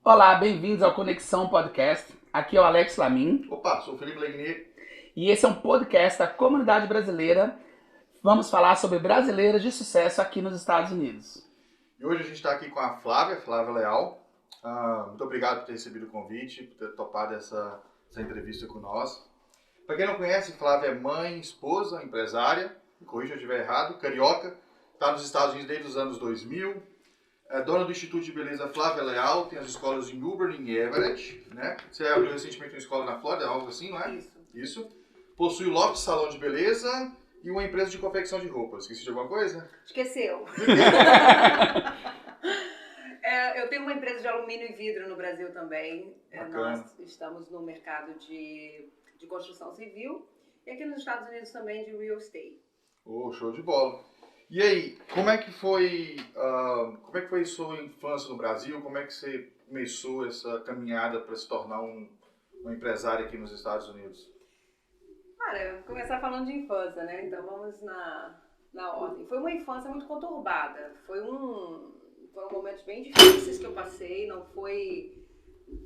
Olá, bem-vindos ao Conexão Podcast. Aqui é o Alex Lamin. Opa, sou o Felipe Legnier. E esse é um podcast da comunidade brasileira. Vamos falar sobre brasileiras de sucesso aqui nos Estados Unidos. E hoje a gente está aqui com a Flávia Leal. Muito obrigado por ter recebido o convite, por ter topado essa entrevista com nós. Para quem não conhece, Flávia é mãe, esposa, empresária, me corrija se eu estiver errado, carioca, está nos Estados Unidos desde os anos 2000, é dona do Instituto de Beleza Flávia Leal, tem as escolas em Auburn e Everett, né? Você abriu recentemente uma escola na Flórida, algo assim, não é? Isso. Possui o Loft Salão de Beleza e uma empresa de confecção de roupas. Esqueci de alguma coisa? Esqueceu. Eu tenho uma empresa de alumínio e vidro no Brasil também. Nós estamos no mercado de construção civil e aqui nos Estados Unidos também de real estate. Oh, show de bola. E aí, como é que foi sua infância no Brasil? Como é que você começou essa caminhada para se tornar uma empresária aqui nos Estados Unidos? Cara, eu vou começar falando de infância, né? Então vamos na ordem. Foi uma infância muito conturbada. Foram momentos bem difíceis que eu passei.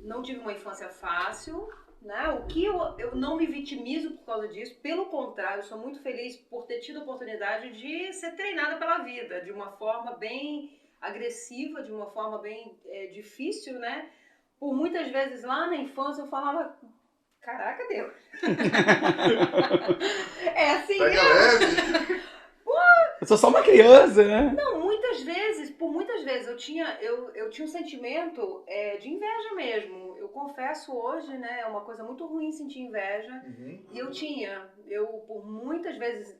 Não tive uma infância fácil, né? O que eu não me vitimizo por causa disso. Pelo contrário, sou muito feliz por ter tido a oportunidade de ser treinada pela vida de uma forma bem agressiva, de uma forma bem difícil, né? Por muitas vezes lá na infância eu falava... Caraca, Deus! É assim mesmo? Eu sou só uma criança, né? Não, por muitas vezes eu tinha um sentimento de inveja mesmo. Eu confesso hoje, né, é uma coisa muito ruim sentir inveja. Uhum. E por muitas vezes,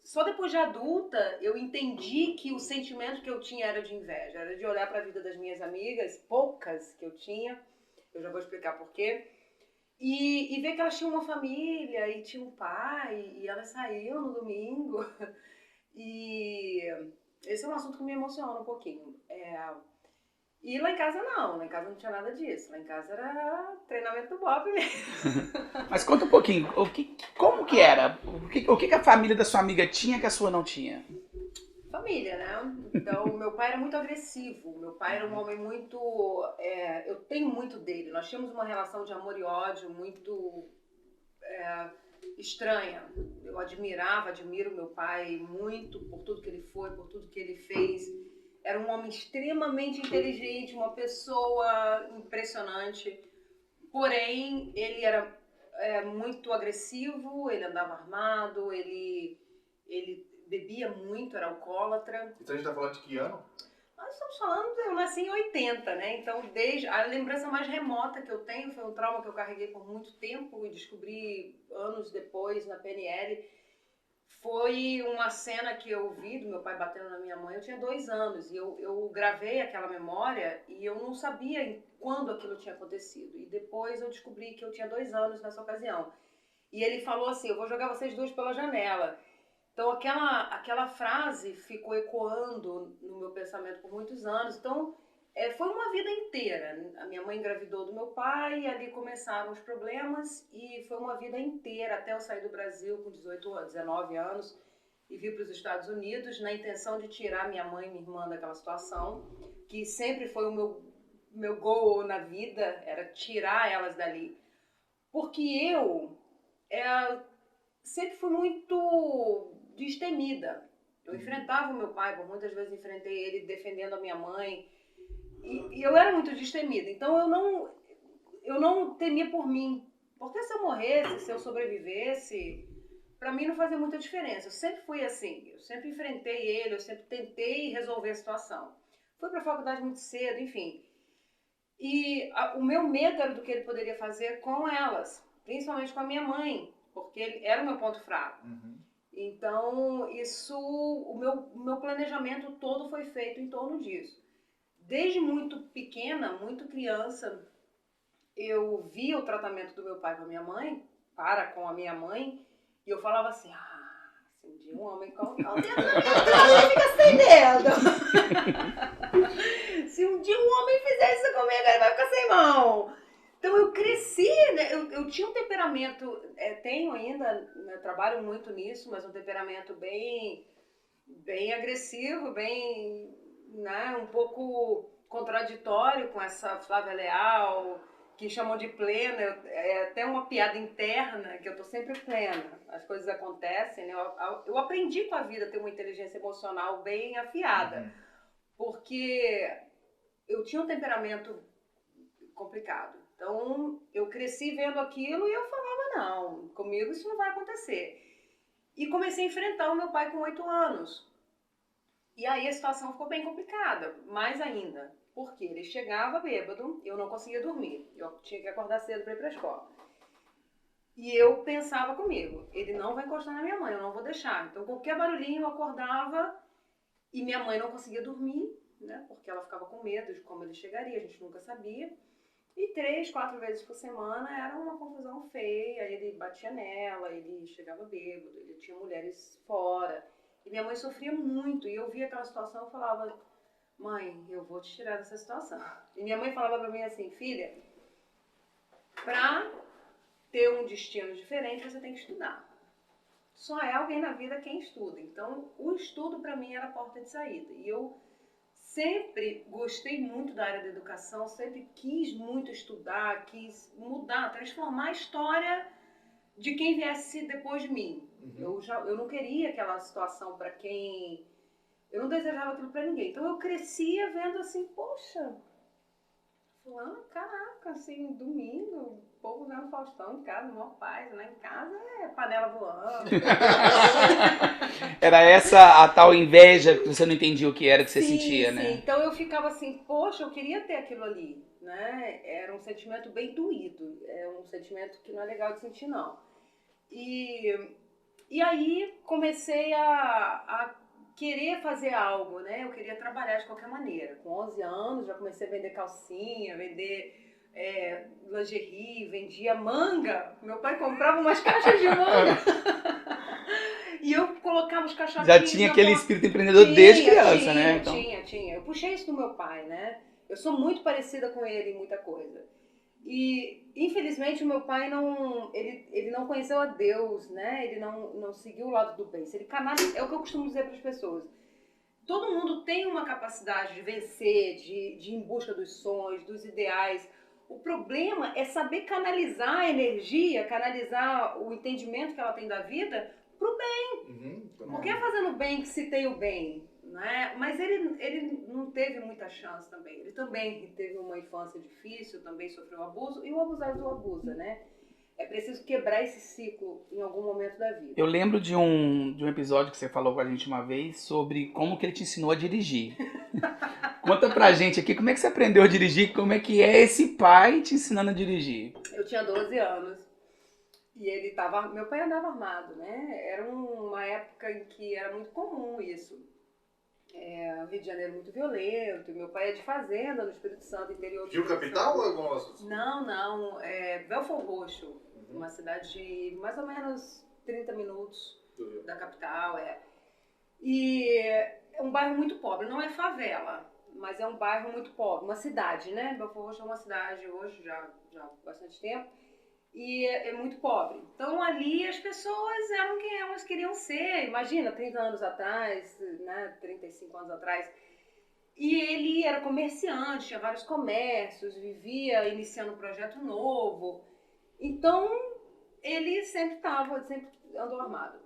só depois de adulta, eu entendi que o sentimento que eu tinha era de inveja. Era de olhar para a vida das minhas amigas, poucas que eu tinha, eu já vou explicar por quê. E ver que elas tinham uma família e tinham um pai, e elas saíam no domingo. E esse é um assunto que me emociona um pouquinho. E lá em casa não tinha nada disso. Lá em casa era treinamento do Bob mesmo. Mas conta um pouquinho, como que era? O que a família da sua amiga tinha que a sua não tinha? Família, né? Então, meu pai era muito agressivo. Meu pai era um homem muito... eu tenho muito dele. Nós tínhamos uma relação de amor e ódio muito estranha. Eu admiro meu pai muito por tudo que ele foi, por tudo que ele fez. Era um homem extremamente inteligente, uma pessoa impressionante. Porém, ele era muito agressivo, ele andava armado, ele bebia muito, era alcoólatra. Então a gente tá falando de que ano? Nós estamos falando, eu nasci em 80, né? Então, desde a lembrança mais remota que eu tenho foi um trauma que eu carreguei por muito tempo e descobri anos depois na PNL. Foi uma cena que eu vi do meu pai batendo na minha mãe. Eu tinha 2 anos e eu gravei aquela memória e eu não sabia quando aquilo tinha acontecido. E depois eu descobri que eu tinha 2 anos nessa ocasião. E ele falou assim, eu vou jogar vocês dois pela janela. Então aquela frase ficou ecoando no meu pensamento por muitos anos. Então foi uma vida inteira. A minha mãe engravidou do meu pai, e ali começaram os problemas e foi uma vida inteira até eu sair do Brasil com 19 anos e vir para os Estados Unidos na intenção de tirar minha mãe e minha irmã daquela situação, que sempre foi o meu goal na vida, era tirar elas dali. Porque eu sempre fui muito destemida. Eu enfrentava o meu pai, por muitas vezes enfrentei ele defendendo a minha mãe, e eu era muito destemida. Então eu não temia por mim, porque se eu morresse, se eu sobrevivesse, pra mim não fazia muita diferença. Eu sempre fui assim, eu sempre enfrentei ele, eu sempre tentei resolver a situação. Fui pra faculdade muito cedo, enfim. E o meu medo era do que ele poderia fazer com elas, principalmente com a minha mãe, porque ele era o meu ponto fraco. Uhum. Então, o meu planejamento todo foi feito em torno disso. Desde muito pequena, muito criança, eu via o tratamento do meu pai com a minha mãe, com a minha mãe, e eu falava assim, se um dia um homem colocar o dedo na minha cara, fica sem dedo. Se um dia um homem fizer isso comigo, ele vai ficar sem mão. Então eu cresci, né? Eu tinha um temperamento, tenho ainda, né, trabalho muito nisso, mas um temperamento bem agressivo, bem, né, um pouco contraditório com essa Flávia Leal, que chamam de plena. É até uma piada interna, que eu tô sempre plena. As coisas acontecem, né? Eu aprendi com a vida a ter uma inteligência emocional bem afiada, porque eu tinha um temperamento complicado. Então, eu cresci vendo aquilo e eu falava, não, comigo isso não vai acontecer. E comecei a enfrentar o meu pai com 8 anos. E aí a situação ficou bem complicada, mais ainda. Porque ele chegava bêbado, eu não conseguia dormir. Eu tinha que acordar cedo para ir para a escola. E eu pensava comigo, ele não vai encostar na minha mãe, eu não vou deixar. Então, qualquer barulhinho eu acordava e minha mãe não conseguia dormir, né? Porque ela ficava com medo de como ele chegaria, a gente nunca sabia. E 3, 4 vezes por semana era uma confusão feia, ele batia nela, ele chegava bêbado, ele tinha mulheres fora. E minha mãe sofria muito, e eu via aquela situação e falava, mãe, eu vou te tirar dessa situação. E minha mãe falava pra mim assim, filha, pra ter um destino diferente você tem que estudar. Só é alguém na vida quem estuda. Então o estudo pra mim era a porta de saída. E eu sempre gostei muito da área da educação, sempre quis muito estudar, quis mudar, transformar a história de quem viesse depois de mim. Eu não queria aquela situação para quem... Eu não desejava aquilo para ninguém. Então eu crescia vendo assim, poxa, fulano, caraca, assim, domingo, o povo vendo Faustão em casa, maior paz, lá em casa é panela voando. Era essa a tal inveja que você não entendia o que era que você sentia, sim. né? Então eu ficava assim, poxa, eu queria ter aquilo ali, né? Era um sentimento bem doído, é um sentimento que não é legal de sentir, não. E aí comecei a querer fazer algo, né? Eu queria trabalhar de qualquer maneira. Com 11 anos já comecei a vender calcinha, vender lingerie, vendia manga. Meu pai comprava umas caixas de manga. E eu colocava os caixotinhos. Já tinha aquele espírito empreendedor desde criança, né? Então... Tinha. Eu puxei isso do meu pai, né? Eu sou muito parecida com ele em muita coisa. E, infelizmente, o meu pai ele não conheceu a Deus, né? Ele não seguiu o lado do bem. É o que eu costumo dizer para as pessoas. Todo mundo tem uma capacidade de vencer, de ir em busca dos sonhos, dos ideais. O problema é saber canalizar a energia, canalizar o entendimento que ela tem da vida pro bem. Porque é fazendo bem que se tem o bem, né? Mas ele não teve muita chance também. Ele também teve uma infância difícil, também sofreu abuso, e o abusado abusa, né? É preciso quebrar esse ciclo em algum momento da vida. Eu lembro de um episódio que você falou com a gente uma vez sobre como que ele te ensinou a dirigir. Conta pra gente aqui como é que você aprendeu a dirigir, como é que é esse pai te ensinando a dirigir. Eu tinha 12 anos e meu pai andava armado, né? Era uma época em que era muito comum isso. O Rio de Janeiro muito violento, meu pai é de fazenda no Espírito Santo, interior do Rio Capital ou alguma outra? Não, Belfor Roxo, uma cidade de mais ou menos 30 minutos da capital, E é um bairro muito pobre, não é favela, mas é um bairro muito pobre, uma cidade, né? Belfor Roxo é uma cidade hoje, já há bastante tempo, e é muito pobre. Então ali as pessoas eram quem elas queriam ser, imagina, 30 anos atrás, né? 35 anos atrás. E ele era comerciante, tinha vários comércios, vivia iniciando um projeto novo. Então ele sempre andou armado.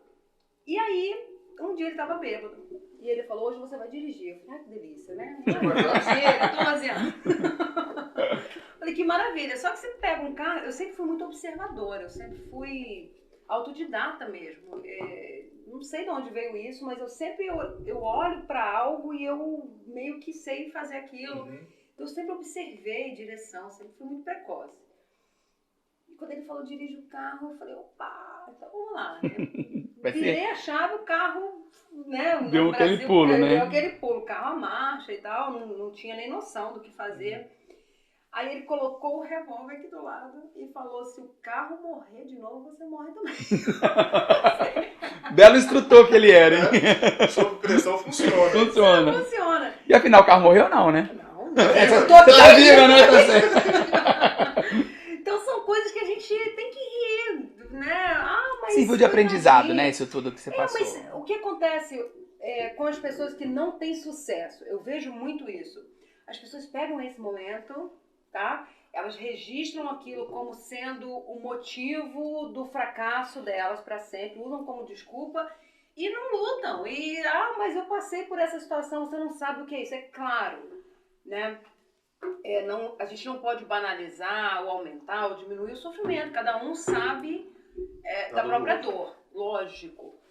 E aí, um dia ele estava bêbado. E ele falou, hoje você vai dirigir. Eu falei, que delícia, né? 12 anos. Falei, que maravilha. Só que você pega um carro... Eu sempre fui muito observadora. Eu sempre fui autodidata mesmo. Não sei de onde veio isso, mas eu olho para algo e eu meio que sei fazer aquilo. Então eu sempre observei direção, sempre fui muito precoce. E quando ele falou, dirige o carro, eu falei, opa, então vamos lá, né? Virei a chave, o carro, né? Deu aquele pulo, né? Deu aquele pulo, o carro a marcha e tal, não tinha nem noção do que fazer. Aí ele colocou o revólver aqui do lado e falou, se o carro morrer de novo, você morre também. Belo instrutor que ele era, hein? Sob pressão funciona. Funciona. E afinal, o carro morreu ou não, né? Não. Você tá viva, né? Tá certo. Serviu de aprendizado, né? Isso tudo que você passou. Mas o que acontece com as pessoas que não têm sucesso? Eu vejo muito isso. As pessoas pegam esse momento, tá? Elas registram aquilo como sendo o motivo do fracasso delas para sempre, usam como desculpa e não lutam. Mas eu passei por essa situação, você não sabe o que é isso. É claro, né? A gente não pode banalizar ou aumentar ou diminuir o sofrimento. Cada um sabe da própria dor, lógico.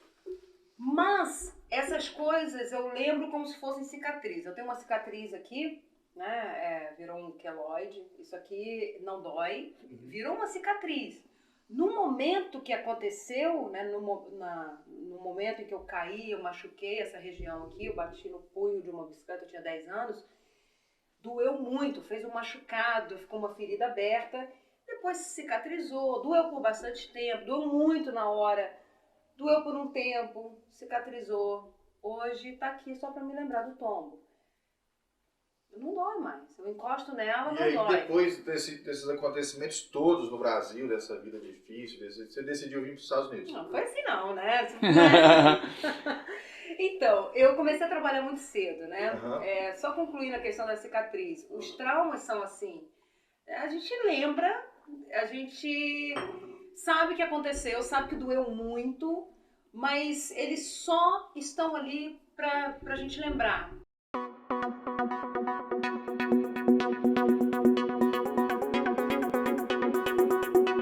Mas essas coisas eu lembro como se fossem cicatriz. Eu tenho uma cicatriz aqui, né? Virou um queloide. Isso aqui não dói. Virou uma cicatriz. No momento que aconteceu, né? No momento em que eu caí, eu machuquei essa região aqui, eu bati no punho de uma bicicleta, eu tinha 10 anos. Doeu muito, fez um machucado, ficou uma ferida aberta, depois cicatrizou, doeu por bastante tempo, doeu muito na hora, doeu por um tempo, cicatrizou. Hoje tá aqui só para me lembrar do tombo. Não dói mais, eu encosto nela, não dói. E aí, depois desses acontecimentos todos no Brasil, dessa vida difícil, você decidiu vir para os Estados Unidos? Não foi assim não, né? Então, eu comecei a trabalhar muito cedo, né? Uhum. Só concluindo a questão da cicatriz. Os traumas são assim, a gente lembra, a gente sabe que aconteceu, sabe que doeu muito, mas eles só estão ali pra gente lembrar.